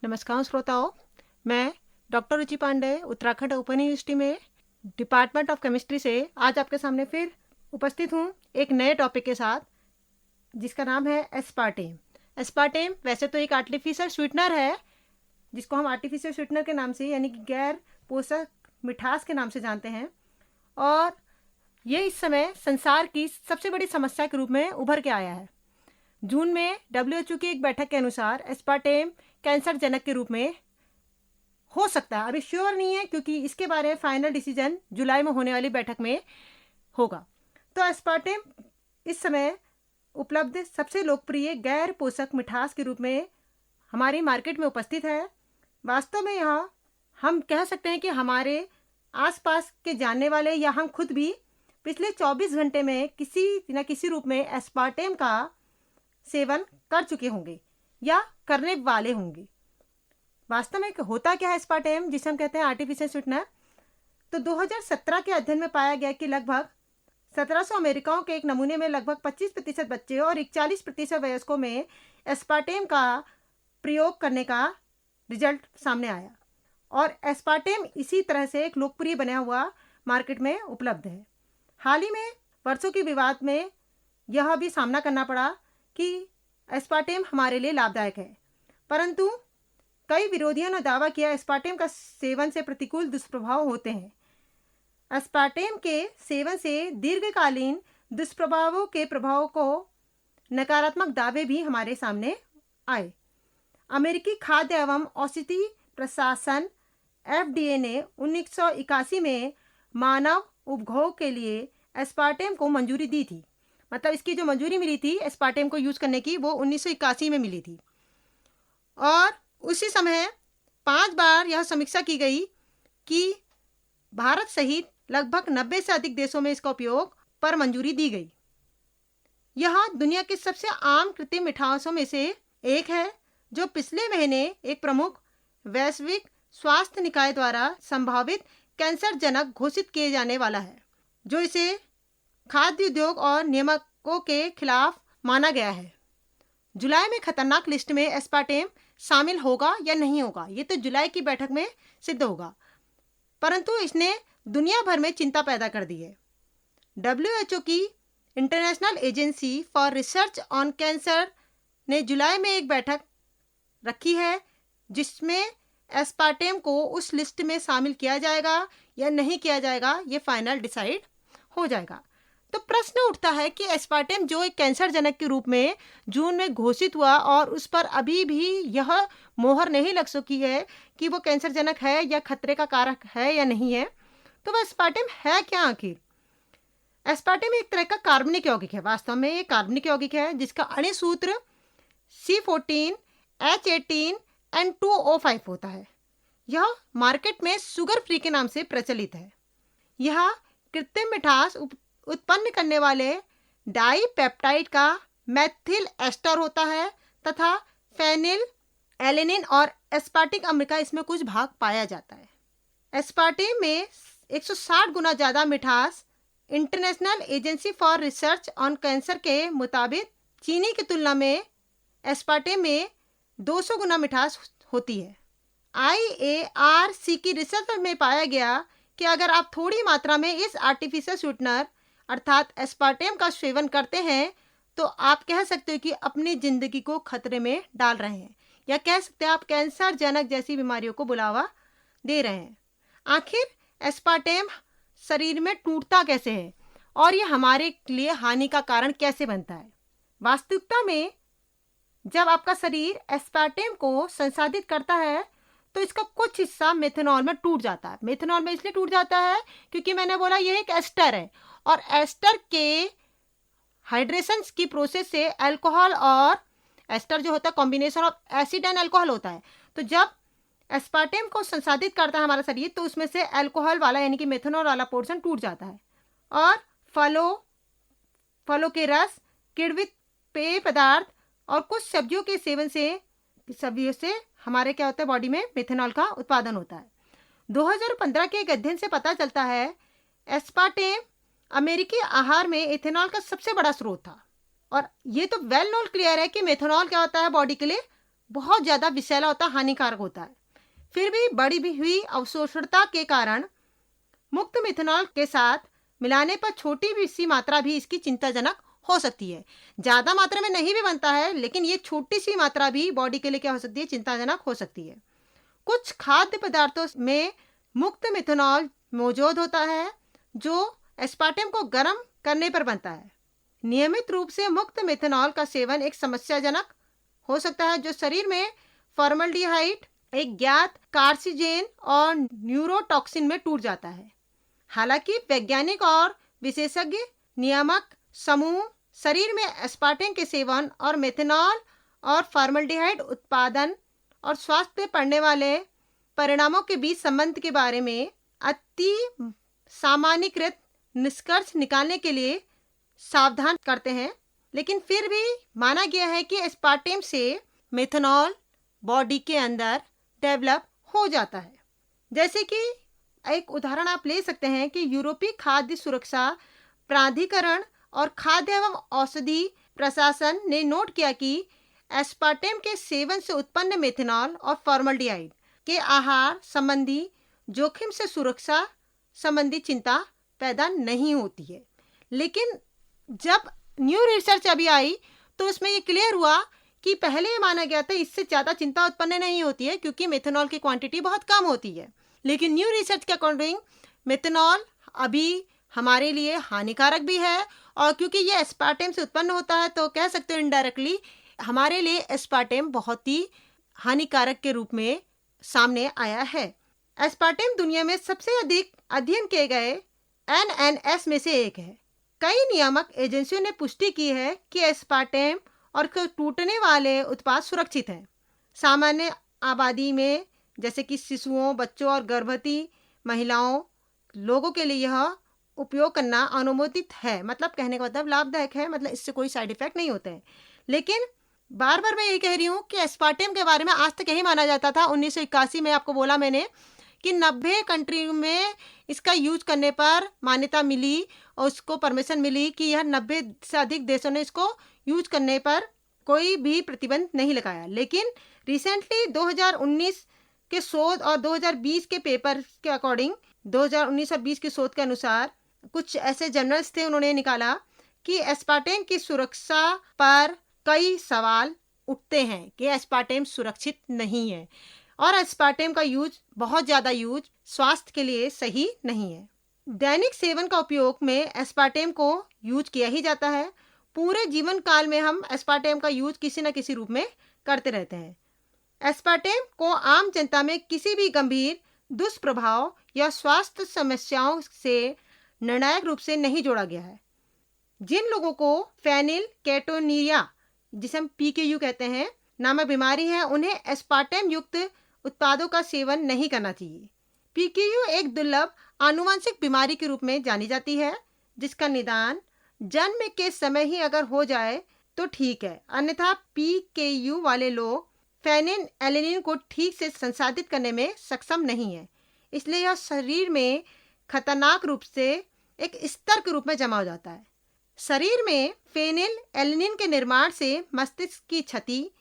नमस्कार श्रोताओं, मैं डॉक्टर रुचि पांडे उत्तराखंड ओपन यूनिवर्सिटी में डिपार्टमेंट ऑफ केमिस्ट्री से आज आपके सामने फिर उपस्थित हूँ एक नए टॉपिक के साथ, जिसका नाम है एस्पार्टेम। एस्पार्टेम वैसे तो एक आर्टिफिशियल स्वीटनर है, जिसको हम आर्टिफिशियल स्वीटनर के नाम से यानी कि गैर पोषक मिठास के नाम से जानते हैं, और ये इस समय संसार की सबसे बड़ी समस्या के रूप में उभर के आया है। जून में WHO की एक बैठक के अनुसार एस्पार्टेम कैंसर जनक के रूप में हो सकता है, अभी श्योर नहीं है क्योंकि इसके बारे में फाइनल डिसीजन जुलाई में होने वाली बैठक में होगा। तो एस्पार्टेम इस समय उपलब्ध सबसे लोकप्रिय गैर पोषक मिठास के रूप में हमारी मार्केट में उपस्थित है। वास्तव में यह हम कह सकते हैं कि हमारे आसपास के जानने वाले या हम खुद भी पिछले 24 घंटे में किसी न किसी रूप में एस्पार्टेम का सेवन कर चुके होंगे या करने वाले होंगे। वास्तव में होता क्या है एस्पार्टेम, जिसे हम कहते हैं आर्टिफिशियल स्वीटनर? तो 2017 के अध्ययन में पाया गया कि लगभग 1700 अमेरिकाओं के एक नमूने में लगभग 25% बच्चे और 41% वयस्कों में एस्पार्टेम का प्रयोग करने का रिजल्ट सामने आया, और एस्पार्टेम इसी तरह से एक लोकप्रिय बना हुआ मार्केट में उपलब्ध है। हाल ही में वर्षों के विवाद में यह भी सामना करना पड़ा कि एस्पार्टेम हमारे लिए लाभदायक है, परंतु कई विरोधियों ने दावा किया एस्पार्टेम का सेवन से प्रतिकूल दुष्प्रभाव होते हैं। एस्पार्टेम के सेवन से दीर्घकालीन दुष्प्रभावों के प्रभाव को नकारात्मक दावे भी हमारे सामने आए। अमेरिकी खाद्य एवं औषधि प्रशासन FDA ने 1981 में मानव उपभोग के लिए एस्पार्टेम को मंजूरी दी थी। मतलब इसकी जो मंजूरी मिली थी एस्पार्टेम को यूज़ करने की, वो 1981 में मिली थी, और उसी समय 5 बार यह समीक्षा की गई कि भारत सहित लगभग 90 से अधिक देशों में इसका उपयोग पर मंजूरी दी गई। यह दुनिया के सबसे आम कृत्रिम मिठासों में से एक है, जो पिछले महीने एक प्रमुख वैश्विक स्वास्थ्य निकाय द्वारा संभावित कैंसर जनक घोषित किए जाने वाला है, जो इसे खाद्य उद्योग और नियामकों के खिलाफ माना गया है। जुलाई में खतरनाक लिस्ट में एस्पार्टेम शामिल होगा या नहीं होगा, ये तो जुलाई की बैठक में सिद्ध होगा, परंतु इसने दुनिया भर में चिंता पैदा कर दी है। WHO की international agency for research on cancer ने जुलाई में एक बैठक रखी है, जिसमें एस्पार्टेम को उस लिस्ट में शामिल किया जाएगा या नहीं किया जाएगा, ये फाइनल डिसाइड हो जाएगा। तो प्रश्न उठता है कि एस्पार्टेम जो एक कैंसर जनक के रूप में जून में घोषित हुआ और उस पर अभी भी यह मोहर नहीं लग सकी है कि वो कैंसर जनक है या खतरे का कारक है या नहीं है, तो वह एस्पार्टेम है क्या आखिर? एस्पार्टेम एक तरह का कार्बनिक यौगिक है। वास्तव में ये कार्बनिक यौगिक है जिसका अणु सूत्र C14 H18 N2O5 होता है। यह मार्केट में शुगर फ्री के नाम से प्रचलित है। यह कृत्रिम मिठास उत्पन्न करने वाले डाईपेप्टाइड का मेथिल एस्टर होता है तथा फेनिल एलेनिन और एस्पार्टिक अम्ल का इसमें कुछ भाग पाया जाता है। एस्पार्टेम में 160 गुना ज़्यादा मिठास international agency for research on cancer के मुताबिक चीनी की तुलना में एस्पार्टेम में 200 गुना मिठास होती है। IARC की रिसर्च में पाया गया कि अगर आप थोड़ी मात्रा में इस आर्टिफिशियल स्वीटनर अर्थात एस्पार्टेम का सेवन करते हैं तो आप कह सकते हो कि अपनी जिंदगी को खतरे में डाल रहे हैं, या कह सकते हैं आप कैंसर जनक जैसी बीमारियों को बुलावा दे रहे हैं। आखिर एस्पार्टेम शरीर में टूटता कैसे है और ये हमारे लिए हानि का कारण कैसे बनता है? वास्तविकता में जब आपका शरीर एस्पार्टेम को संसाधित करता है तो इसका कुछ हिस्सा मेथनॉल में टूट जाता है। मेथनॉल में इसलिए टूट जाता है क्योंकि मैंने बोला यह एक एस्टर है, और एस्टर के हाइड्रेशन की प्रोसेस से अल्कोहल, और एस्टर जो होता है combination of acid and alcohol होता है, तो जब एस्पार्टेम को संसाधित करता है हमारा शरीर तो उसमें से अल्कोहल वाला यानी कि मेथनॉल वाला पोर्शन टूट जाता है, और फलों के रस, किण्वित पेय पदार्थ और कुछ सब्जियों के सेवन से हमारे क्या होता है बॉडी में मेथनॉल का उत्पादन होता है। 2015 के एक अध्ययन से पता चलता है एस्पार्टेम अमेरिकी आहार में एथेनॉल का सबसे बड़ा स्रोत था, और ये तो वेल नोन क्लियर है कि मेथनॉल क्या होता है बॉडी के लिए बहुत ज़्यादा विषैला होता है, हानिकारक होता है। फिर भी बढ़ी भी हुई अवशोषणता के कारण मुक्त मिथेनॉल के साथ मिलाने पर छोटी भी सी मात्रा भी इसकी चिंताजनक हो सकती है। ज़्यादा मात्रा में नहीं भी बनता है, लेकिन ये छोटी सी मात्रा भी बॉडी के लिए क्या हो सकती है, चिंताजनक हो सकती है। कुछ खाद्य पदार्थों में मुक्त मिथेनॉल मौजूद होता है जो एस्पार्टेम को गर्म करने पर बनता है। नियमित रूप से मुक्त मिथेनॉल का सेवन एक समस्याजनक हो सकता है, जो शरीर में फॉर्मल्डिहाइड, एक ज्ञात कार्सिजेन और न्यूरोटॉक्सिन में टूट जाता है। हालांकि वैज्ञानिक और विशेषज्ञ नियामक समूह शरीर में एस्पार्टेम के सेवन और मेथनॉल और फॉर्मल्डिहाइड उत्पादन और स्वास्थ्य पर पड़ने वाले परिणामों के बीच संबंध के बारे में अति सामान्यीकृत निष्कर्ष निकालने के लिए सावधान करते हैं। लेकिन फिर भी माना गया है कि एस्पार्टेम से मेथनॉल बॉडी के अंदर डेवलप हो जाता है। जैसे कि एक उदाहरण आप ले सकते हैं कि यूरोपीय खाद्य सुरक्षा प्राधिकरण और खाद्य एवं औषधि प्रशासन ने नोट किया कि एस्पार्टेम के सेवन से उत्पन्न मेथनॉल और फॉर्मल्डिहाइड के आहार संबंधी जोखिम से सुरक्षा संबंधी चिंता पैदा नहीं होती है। लेकिन जब न्यू रिसर्च अभी आई तो उसमें ये क्लियर हुआ कि पहले ये माना गया था इससे ज़्यादा चिंता उत्पन्न नहीं होती है क्योंकि मेथनॉल की क्वांटिटी बहुत कम होती है। लेकिन न्यू रिसर्च के अकॉर्डिंग मेथनॉल अभी हमारे लिए हानिकारक भी है, और क्योंकि ये एस्पार्टेम से उत्पन्न होता है तो कह सकते हो इनडायरेक्टली हमारे लिए एस्पार्टेम बहुत ही हानिकारक के रूप में सामने आया है। एस्पार्टेम दुनिया में सबसे अधिक अध्ययन किए गए NNS में से एक है। कई नियामक एजेंसियों ने पुष्टि की है कि एस्पार्टेम और टूटने वाले उत्पाद सुरक्षित हैं। सामान्य आबादी में जैसे कि शिशुओं, बच्चों और गर्भवती महिलाओं लोगों के लिए यह उपयोग करना अनुमोदित है। मतलब कहने का मतलब लाभदायक है, मतलब इससे कोई साइड इफेक्ट नहीं होते हैं। लेकिन बार बार मैं यही कह रही हूँ कि एस्पार्टेम के बारे में आज तक यही माना जाता था। 1981 में आपको बोला मैंने कि 90 कंट्री में इसका यूज करने पर मान्यता मिली और उसको परमिशन मिली कि यह 90 से अधिक देशों ने इसको यूज करने पर कोई भी प्रतिबंध नहीं लगाया। लेकिन रिसेंटली 2019 के शोध और 2020 के पेपर के अकॉर्डिंग 2019 और 20 के शोध के अनुसार कुछ ऐसे जर्नल्स थे, उन्होंने निकाला कि एस्पार्टेम की सुरक्षा पर कई सवाल उठते हैं कि एस्पार्टेम सुरक्षित नहीं है और एस्पार्टेम का यूज, बहुत ज़्यादा यूज स्वास्थ्य के लिए सही नहीं है। दैनिक सेवन का उपयोग में एस्पार्टेम को यूज किया ही जाता है। पूरे जीवन काल में हम एस्पार्टेम का यूज किसी न किसी रूप में करते रहते हैं। एस्पार्टेम को आम जनता में किसी भी गंभीर दुष्प्रभाव या स्वास्थ्य समस्याओं से निर्णायक रूप से नहीं जोड़ा गया है। जिन लोगों को फेनिल केटोनीरिया, जिसे हम PKU कहते हैं, नामक बीमारी है, उन्हें एस्पार्टेम युक्त उत्पादों का सेवन नहीं करना चाहिए। PKU एक दुर्लभ आनुवंशिक बीमारी के रूप में जानी जाती है जिसका निदान जन्म के समय ही अगर हो जाए तो ठीक है, अन्यथा PKU वाले लोग फेनिल एलेनिन को ठीक से संसाधित करने में सक्षम नहीं है, इसलिए यह शरीर में खतरनाक रूप से एक स्तर के रूप में जमा हो जाता है। शरीर में फेनिल एलेनिन के निर्माण से मस्तिष्क की क्षति,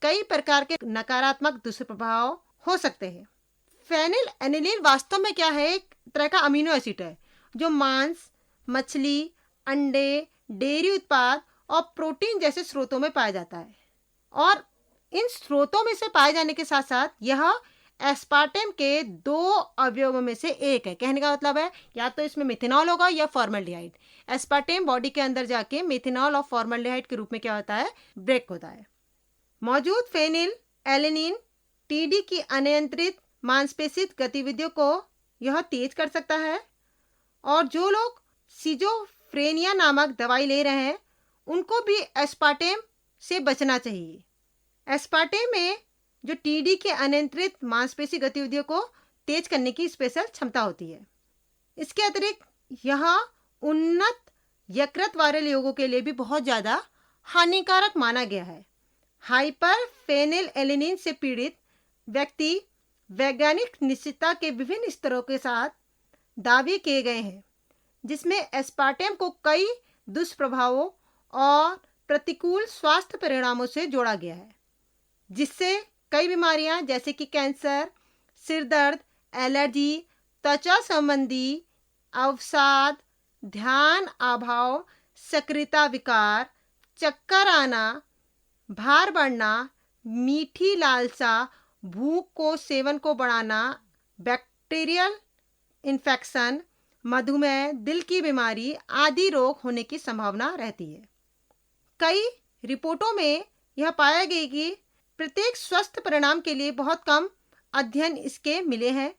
कई प्रकार के नकारात्मक दुष्प्रभाव हो सकते हैं। फेनिल एलेनिन वास्तव में क्या है, एक तरह का अमीनो एसिड है जो मांस, मछली, अंडे, डेयरी उत्पाद और प्रोटीन जैसे स्रोतों में पाया जाता है। और इन स्रोतों में से पाए जाने के साथ साथ यह एस्पार्टेम के 2 अवयवों में से एक है। कहने का मतलब है या तो इसमें मेथनॉल होगा या फॉर्मल्डिहाइड। एस्पार्टेम बॉडी के अंदर जाके मेथनॉल और फॉर्मल्डिहाइड के रूप में क्या होता है, ब्रेक होता है। मौजूद फेनिल एलेनिन TD की अनियंत्रित मांसपेशी गतिविधियों को यह तेज कर सकता है, और जो लोग सिजोफ्रेनिया नामक दवाई ले रहे हैं उनको भी एस्पार्टेम से बचना चाहिए। एस्पार्टेम में जो TD के अनियंत्रित मांसपेशी गतिविधियों को तेज करने की स्पेशल क्षमता होती है। इसके अतिरिक्त यह उन्नत यकृत वाले लोगों के लिए भी बहुत ज़्यादा हानिकारक माना गया है। हाइपर फेनिल एलेनिन से पीड़ित व्यक्ति वैज्ञानिक निश्चितता के विभिन्न स्तरों के साथ दावे किए गए हैं, जिसमें एस्पार्टेम को कई दुष्प्रभावों और प्रतिकूल स्वास्थ्य परिणामों से जोड़ा गया है। जिससे कई बीमारियां जैसे कि कैंसर, सिर दर्द, एलर्जी, त्वचा संबंधी अवसाद, ध्यान अभाव, सक्रियता विकार, चक्कर आना, भार बढ़ना, मीठी लालसा, भूख को सेवन को बढ़ाना, बैक्टीरियल इन्फेक्शन, मधुमेह, दिल की बीमारी आदि रोग होने की संभावना रहती है। कई रिपोर्टों में यह पाया गया कि प्रत्येक स्वस्थ परिणाम के लिए बहुत कम अध्ययन इसके मिले हैं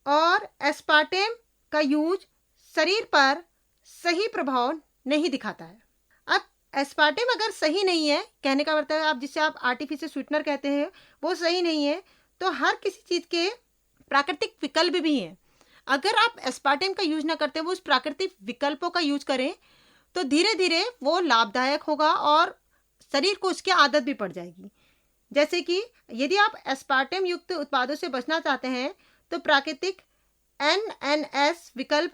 और एस्पार्टेम का यूज शरीर पर सही प्रभाव नहीं दिखाता है। अब एस्पार्टेम अगर सही नहीं है, कहने का मतलब है आप जिसे आप आर्टिफिशियल स्वीटनर कहते हैं वो सही नहीं है, तो हर किसी चीज़ के प्राकृतिक विकल्प भी हैं। अगर आप एस्पार्टेम का यूज ना करते वो उस प्राकृतिक विकल्पों का यूज करें तो धीरे धीरे वो लाभदायक होगा और शरीर को उसकी आदत भी पड़ जाएगी। जैसे कि यदि आप एस्पार्टेम युक्त उत्पादों से बचना चाहते हैं तो प्राकृतिक NNS विकल्प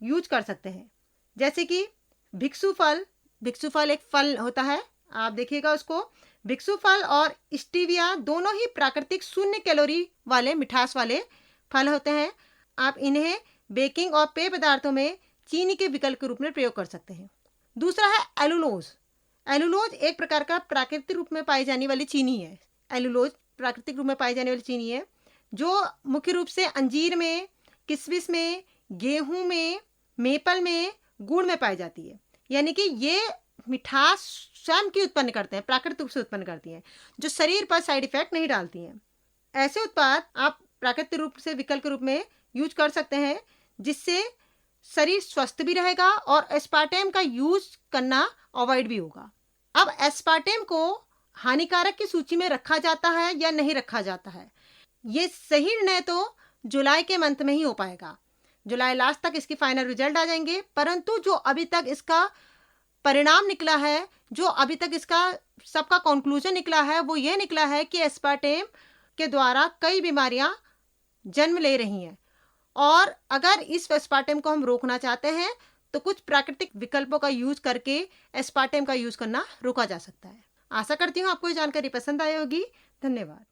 यूज कर सकते हैं, जैसे कि भिक्षु फल एक फल होता है, आप देखिएगा उसको। भिक्षु फल और स्टीविया दोनों ही प्राकृतिक 0 कैलोरी वाले मिठास वाले फल होते हैं। आप इन्हें बेकिंग और पेय पदार्थों में चीनी के विकल्प के रूप में प्रयोग कर सकते हैं। दूसरा है एलुलोज। एलुलोज एक प्रकार का प्राकृतिक रूप में पाई जाने वाली चीनी है। एलुलोज प्राकृतिक रूप में पाई जाने वाली चीनी है जो मुख्य रूप से अंजीर में, किशमिश में, गेहूं में, मेपल में, गुड़ में पाई जाती है। यानी कि ये मिठास स्वयं की उत्पन्न करते हैं, प्राकृतिक रूप से उत्पन्न करती हैं, जो शरीर पर साइड इफेक्ट नहीं डालती हैं। ऐसे उत्पाद आप प्राकृतिक रूप से विकल्प के रूप में यूज कर सकते हैं, जिससे शरीर स्वस्थ भी रहेगा और एस्पार्टेम का यूज करना अवॉइड भी होगा। अब एस्पार्टेम को हानिकारक की सूची में रखा जाता है या नहीं रखा जाता है, ये सही निर्णय तो जुलाई के मंथ में ही हो पाएगा। जुलाई लास्ट तक इसकी फाइनल रिजल्ट आ जाएंगे, परंतु जो अभी तक इसका परिणाम निकला है, जो अभी तक इसका सबका कंक्लूजन निकला है, वो ये निकला है कि एस्पार्टेम के द्वारा कई बीमारियां जन्म ले रही हैं और अगर इस एस्पार्टेम को हम रोकना चाहते हैं तो कुछ प्राकृतिक विकल्पों का यूज करके एस्पार्टेम का यूज करना रोका जा सकता है। आशा करती हूँ आपको ये जानकारी पसंद आई होगी। धन्यवाद।